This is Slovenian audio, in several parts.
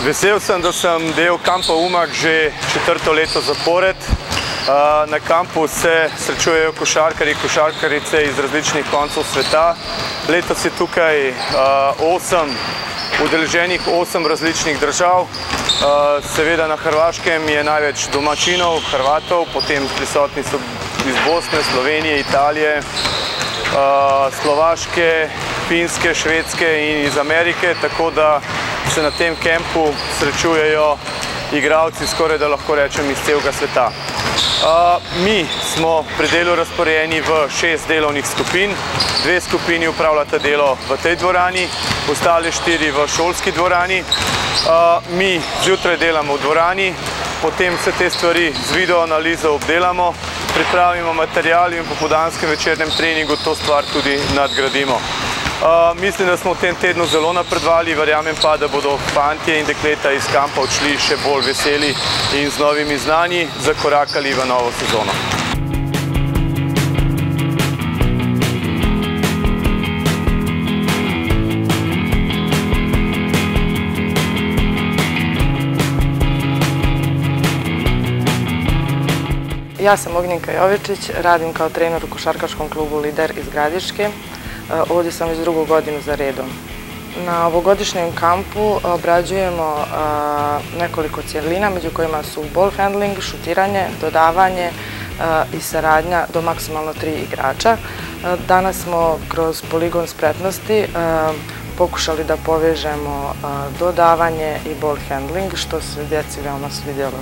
Vesel sem, da sem del kampa Umag že 4. leto zapored. Na kampu se srečujejo košarkarice iz različnih koncev sveta. Letos je tukaj udeleženih 8 različnih držav. Seveda na Hrvaškem je največ domačinov, Hrvatov, potem prisotni so iz Bosne, Slovenije, Italije, Slovaške, Finske, Švedske in iz Amerike, tako da se na tem kampu srečujejo igralci skoraj da lahko rečem iz celega sveta. Mi smo pri delu razporejeni v 6 delovnih skupin. 2 skupini upravljata delo v tej dvorani, ostale 4 v šolski dvorani. Mi zjutraj delamo v dvorani, potem se te stvari z videoanalizo obdelamo, pripravimo material in po popoldanskem večernem treningu to stvar tudi nadgradimo. Mislim, da smo v tem tednu zelo napredovali, verjamem pa, da bodo fantje in dekleta iz kampa odšli še bolj veseli in z novimi znanji zakorakali v novo sezono. Ja sam Ognjenka Jovičić, radim kao trener u košarkaškom klubu Lider iz Gradiške. Ovdje sam već 2. godinu za redom. Na ovogodišnjem kampu obrađujemo nekoliko cjelina, među kojima su ball handling, šutiranje, dodavanje i saradnja do maksimalno 3 igrača. Danas smo kroz poligon spretnosti pokušali da povežemo dodavanje i ball handling, što se djeci veoma svidjelo.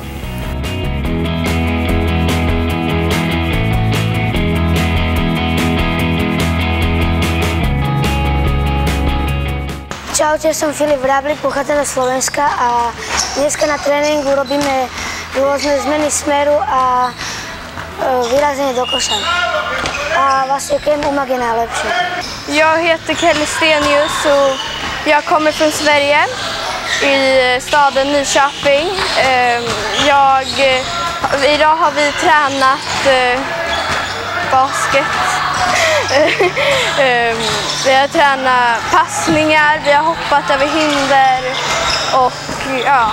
Čaute, ja som Filip Vráblik, pochádzam zo Slovenska a dneska na tréningu robíme rôzne zmeny smeru a vyrazenie do koša. A vlastne kamp Umag je najlepší. Jag heter Kelly Stenius och jag kommer från Sverige, i staden Nyköping. Idag har vi tränat basket. Vi har tränat passningar, vi har hoppat över hinder och ja.